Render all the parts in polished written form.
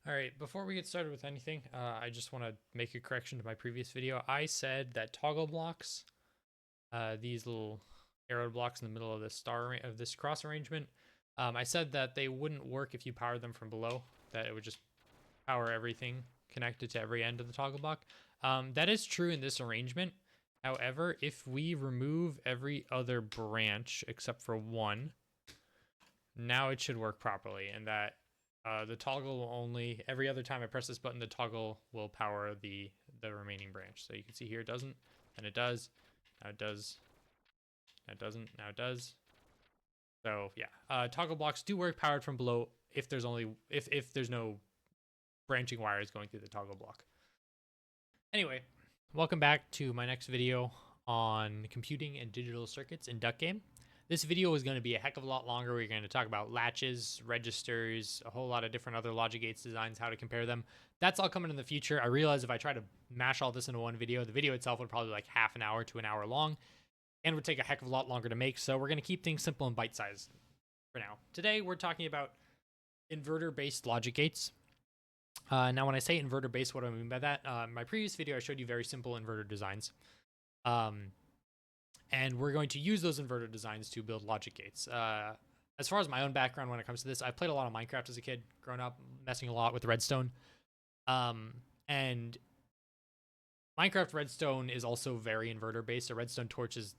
All right, before we get started with anything, I just want to make a correction to my previous video. I said that toggle blocks, these little arrow blocks in the middle of this of this cross arrangement, I said that they wouldn't work if you powered them from below, that it would just power everything connected to every end of the toggle block. That is true in this arrangement. However, if we remove every other branch except for one, now it should work properly, and that the toggle will only, every other time I press this button, the toggle will power the remaining branch. So you can see here it doesn't, and it does, now it does, now it doesn't, now it does. So yeah, toggle blocks do work powered from below if there's only, if there's no branching wires going through the toggle block. Anyway, welcome back to my next video on computing and digital circuits in Duck Game. This video is going to be a heck of a lot longer. We're going to talk about latches, registers, a whole lot of different other logic gates designs, how to compare them. That's all coming in the future. I realize if I try to mash all this into one video, the video itself would probably be like half an hour to an hour long and would take a heck of a lot longer to make. So we're going to keep things simple and bite-sized for now. Today, we're talking about inverter-based logic gates. Now, when I say inverter-based, what do I mean by that? In my previous video, I showed you very simple inverter designs. And we're going to use those inverter designs to build logic gates. As far as my own background when it comes to this, I played a lot of Minecraft as a kid, growing up, messing a lot with redstone. And Minecraft redstone is also very inverter-based. A redstone torch is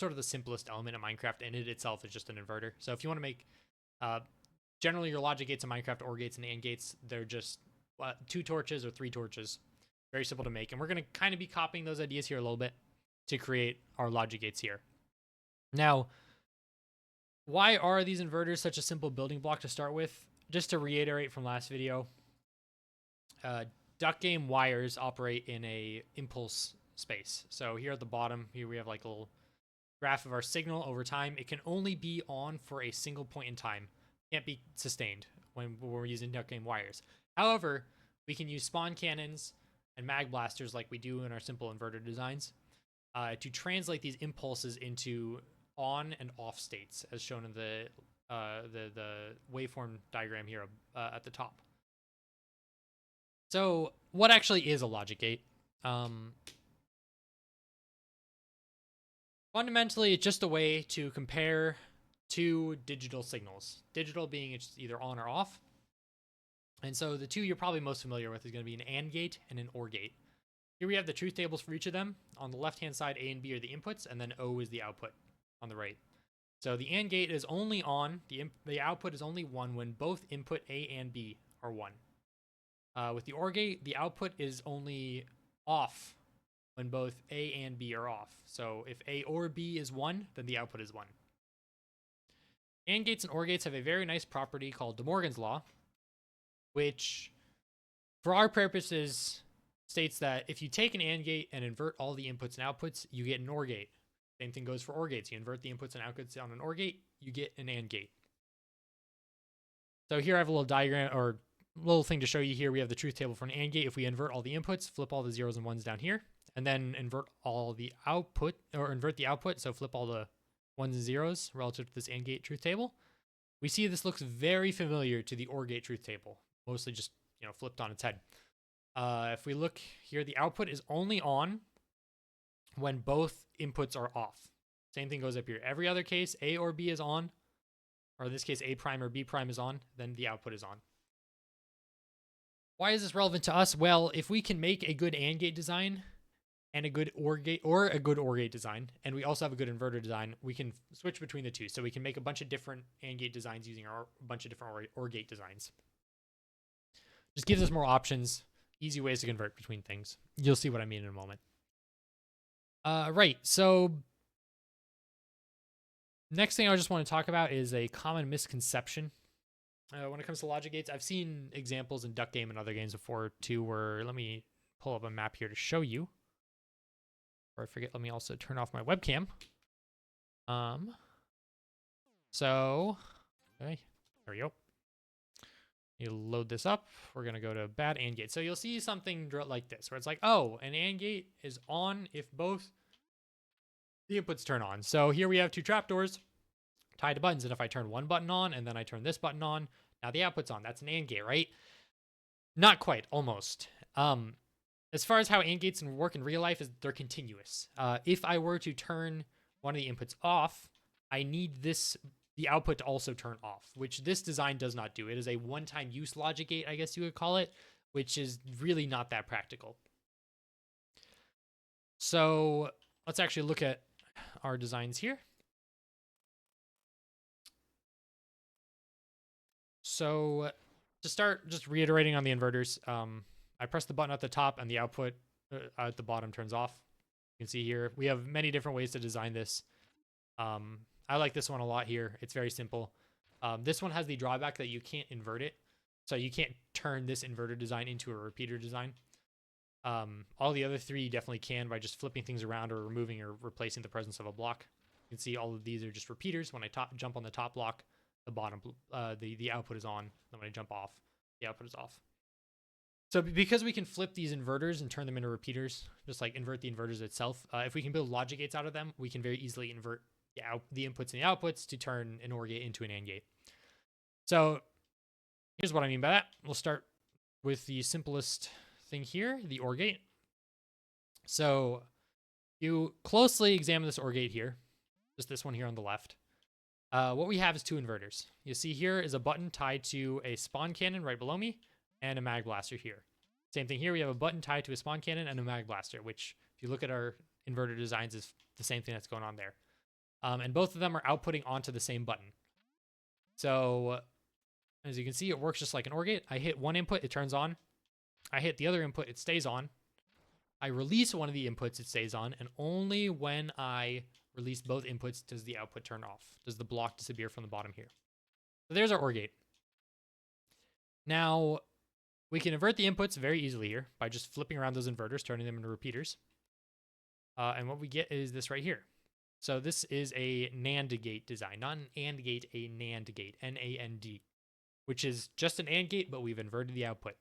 sort of the simplest element in Minecraft, and it itself is just an inverter. So if you want to make, generally your logic gates in Minecraft, OR gates and AND gates, they're just 2 torches or 3 torches. Very simple to make. And we're going to kind of be copying those ideas here a little bit to create our logic gates here. Now, why are these inverters such a simple building block to start with? Just to reiterate from last video, Duck Game wires operate in a impulse space. So here at the bottom, here we have like a little graph of our signal over time. It can only be on for a single point in time. It can't be sustained when we're using Duck Game wires. However, we can use spawn cannons and mag blasters like we do in our simple inverter designs to translate these impulses into on and off states, as shown in the waveform diagram here at the top. So, what actually is a logic gate? Fundamentally, it's just a way to compare 2 digital signals. Digital being it's either on or off. And so the 2 you're probably most familiar with is going to be an AND gate and an OR gate. Here we have the truth tables for each of them. On the left-hand side, A and B are the inputs, and then O is the output on the right. So the AND gate is only on, the output is only 1 when both input A and B are 1. With the OR gate, the output is only off when both A and B are off. So if A or B is 1, then the output is 1. AND gates and OR gates have a very nice property called De Morgan's law, which, for our purposes, states that if you take an AND gate and invert all the inputs and outputs, you get an OR gate. Same thing goes for OR gates. You invert the inputs and outputs on an OR gate, you get an AND gate. So here I have a little diagram or little thing to show you here. We have the truth table for an AND gate. If we invert all the inputs, flip all the zeros and ones down here, and then invert all the output, or invert the output, so flip all the ones and zeros relative to this AND gate truth table, we see this looks very familiar to the OR gate truth table, mostly just, flipped on its head. If we look here, the output is only on when both inputs are off. Same thing goes up here. Every other case, A or B is on, or in this case, A prime or B prime is on, then the output is on. Why is this relevant to us? Well, if we can make a good AND gate design and a good OR gate, or a good OR gate design, and we also have a good inverter design, we can switch between the 2. So we can make a bunch of different AND gate designs using a bunch of different OR gate designs. Just gives us more options, easy ways to convert between things. You'll see what I mean in a moment. Right, so next thing I just want to talk about is a common misconception when it comes to logic gates. I've seen examples in Duck Game and other games before too, where, let me pull up a map here to show you. Or I forget, let me also turn off my webcam. So, okay, there we go. You load this up. We're going to go to bad AND gate. So you'll see something like this, where it's like, oh, an AND gate is on if both the inputs turn on. So here we have 2 trapdoors tied to buttons. And if I turn one button on and then I turn this button on, now the output's on. That's an AND gate, right? Not quite, almost. As far as how AND gates work in real life, is they're continuous. If I were to turn one of the inputs off, I need the output to also turn off, which this design does not do. It is a one-time use logic gate, I guess you would call it, which is really not that practical. So let's actually look at our designs here. So to start, just reiterating on the inverters, I press the button at the top and the output at the bottom turns off. You can see here, we have many different ways to design this. I like this one a lot here. It's very simple. This one has the drawback that you can't invert it. So you can't turn this inverter design into a repeater design. All the other three you definitely can by just flipping things around or removing or replacing the presence of a block. You can see all of these are just repeaters. When I jump on the top block, the bottom, the output is on. Then when I jump off, the output is off. So because we can flip these inverters and turn them into repeaters, just like invert the inverters itself, if we can build logic gates out of them, we can very easily invert the inputs and the outputs to turn an OR gate into an AND gate. So here's what I mean by that. We'll start with the simplest thing here, the OR gate. So you closely examine this OR gate here, just this one here on the left. What we have is two inverters. You see here is a button tied to a spawn cannon right below me and a mag blaster here. Same thing here, we have a button tied to a spawn cannon and a mag blaster, which if you look at our inverter designs is the same thing that's going on there. And both of them are outputting onto the same button. So as you can see, it works just like an OR gate. I hit one input, it turns on. I hit the other input, it stays on. I release one of the inputs, it stays on. And only when I release both inputs does the output turn off. Does the block disappear from the bottom here. So there's our OR gate. Now, we can invert the inputs very easily here by just flipping around those inverters, turning them into repeaters. And what we get is this right here. So this is a NAND gate design, not an AND gate, a NAND gate, N-A-N-D, which is just an AND gate, but we've inverted the output.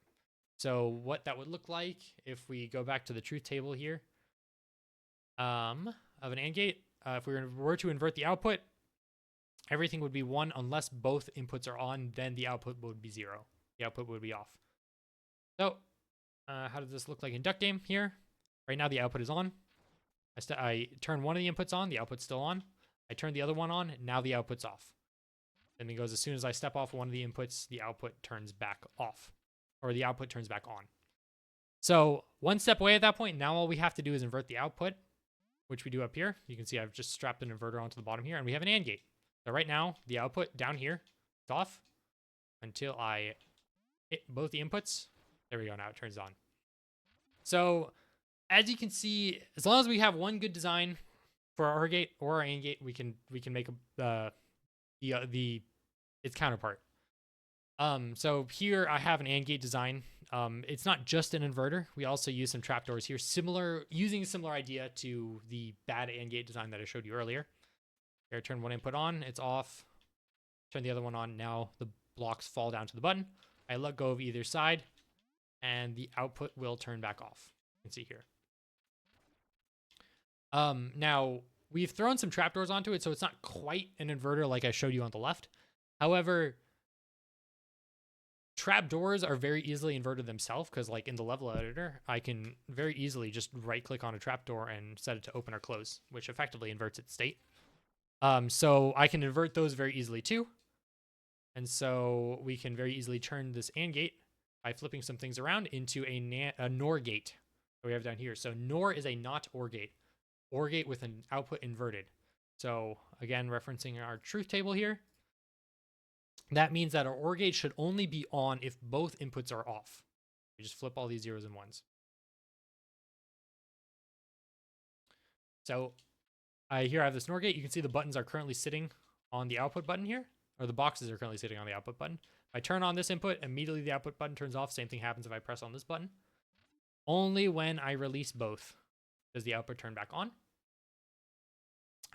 So what that would look like if we go back to the truth table here of an AND gate, if we were to invert the output, everything would be 1 unless both inputs are on, then the output would be 0. The output would be off. So how does this look like in Duck Game here? Right now the output is on. I turn one of the inputs on, the output's still on. I turn the other one on, now the output's off. Then it goes, as soon as I step off one of the inputs, the output turns back off, or the output turns back on. So one step away at that point, now all we have to do is invert the output, which we do up here. You can see I've just strapped an inverter onto the bottom here, and we have an AND gate. So right now, the output down here is off until I hit both the inputs. There we go, now it turns on. So as you can see, as long as we have one good design for our OR gate or our AND gate, we can make its counterpart. So here I have an AND gate design. It's not just an inverter. We also use some trapdoors here, using a similar idea to the bad AND gate design that I showed you earlier. Here, I turn one input on, it's off. Turn the other one on, now the blocks fall down to the button. I let go of either side, and the output will turn back off. You can see here. Now, we've thrown some trapdoors onto it, so it's not quite an inverter like I showed you on the left. However, trapdoors are very easily inverted themselves because, like in the level editor, I can very easily just right-click on a trapdoor and set it to open or close, which effectively inverts its state. So I can invert those very easily too. And so we can very easily turn this AND gate by flipping some things around into a NOR gate that we have down here. So NOR is a not OR gate. OR gate with an output inverted. So again, referencing our truth table here, that means that our OR gate should only be on if both inputs are off. We just flip all these zeros and ones. So here I have this NOR gate. You can see the buttons are currently sitting on the output button here, or the boxes are currently sitting on the output button. If I turn on this input, immediately the output button turns off. Same thing happens if I press on this button. Only when I release both does the output turn back on.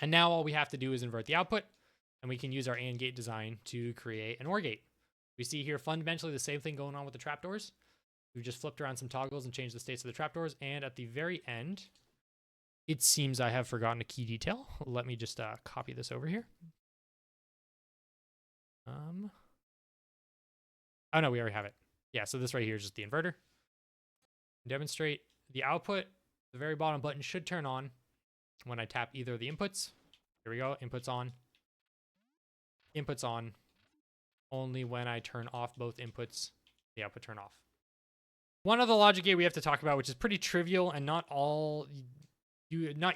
And now all we have to do is invert the output, and we can use our AND gate design to create an OR gate. We see here fundamentally the same thing going on with the trapdoors. We've just flipped around some toggles and changed the states of the trapdoors, and at the very end, it seems I have forgotten a key detail. Let me just copy this over here. Oh no, we already have it. Yeah, so this right here is just the inverter. Demonstrate the output. The very bottom button should turn on when I tap either of the inputs. Here we go, inputs on. Inputs on. Only when I turn off both inputs, the output turn off. One other logic gate we have to talk about, which is pretty trivial and not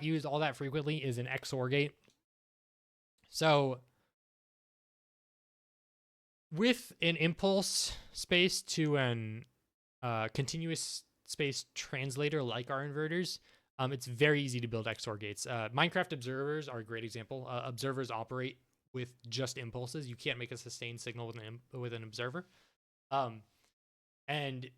used all that frequently, is an XOR gate. So with an impulse space to an continuous space translator like our inverters, it's very easy to build XOR gates. Minecraft observers are a great example. Observers operate with just impulses. You can't make a sustained signal with an observer. And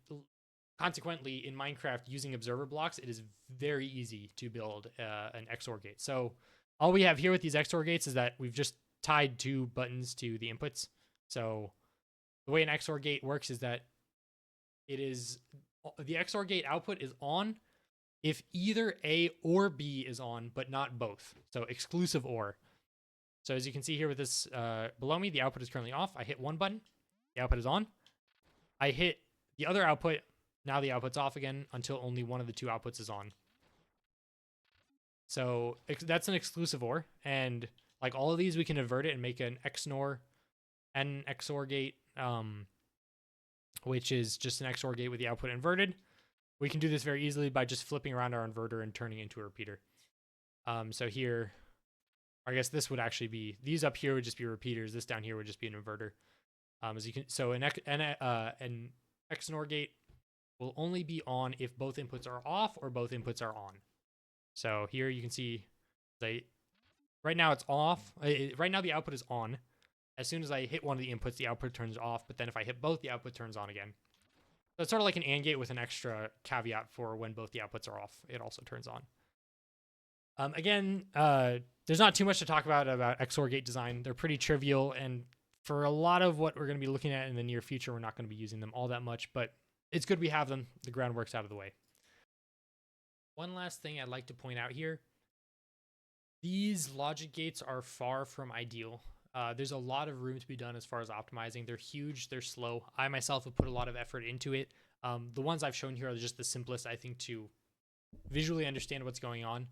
consequently, in Minecraft, using observer blocks, it is very easy to build an XOR gate. So all we have here with these XOR gates is that we've just tied 2 buttons to the inputs. So the way an XOR gate works is that it is the XOR gate output is on if either A or B is on, but not both. So exclusive OR. So as you can see here with this below me, the output is currently off. I hit one button, the output is on. I hit the other output, now the output's off again until only one of the 2 outputs is on. So that's an exclusive OR, and like all of these, we can invert it and make an XNOR and XOR gate, which is just an XOR gate with the output inverted. We can do this very easily by just flipping around our inverter and turning it into a repeater. So here, I guess this would actually be, these up here would just be repeaters. This down here would just be an inverter. As you can, so an XNOR gate will only be on if both inputs are off or both inputs are on. So here you can see, right now it's off. Right now the output is on. As soon as I hit one of the inputs, the output turns off. But then if I hit both, the output turns on again. So it's sort of like an AND gate with an extra caveat for when both the outputs are off. It also turns on. Again, there's not too much to talk about XOR gate design. They're pretty trivial, and for a lot of what we're going to be looking at in the near future, we're not going to be using them all that much, but it's good we have them. The groundwork's out of the way. One last thing I'd like to point out here. These logic gates are far from ideal. There's a lot of room to be done as far as optimizing. They're huge, they're slow. I myself have put a lot of effort into it. The ones I've shown here are just the simplest, I think, to visually understand what's going on.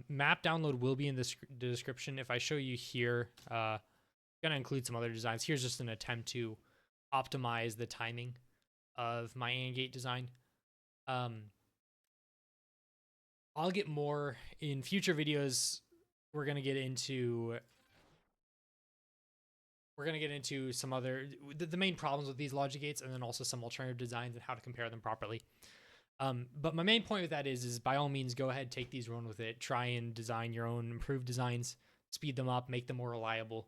Map download will be in the description. If I show you here, I'm going to include some other designs. Here's just an attempt to optimize the timing of my AND gate design. I'll get more in future videos. We're going to get into some other, the main problems with these logic gates, and then also some alternative designs and how to compare them properly. But my main point with that is by all means, go ahead, take these, run with it, try and design your own improved designs, speed them up, make them more reliable.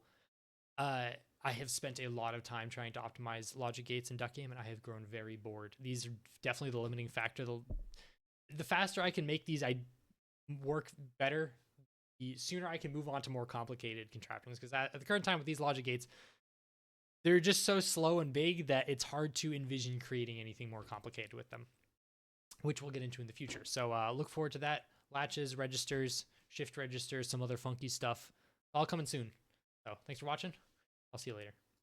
I have spent a lot of time trying to optimize logic gates in Duck Game, and I have grown very bored. These are definitely the limiting factor. The faster I can make these work better, the sooner I can move on to more complicated contraptions, because at the current time with these logic gates, they're just so slow and big that it's hard to envision creating anything more complicated with them, which we'll get into in the future. So look forward to that. Latches, registers, shift registers, some other funky stuff, all coming soon. So thanks for watching. I'll see you later.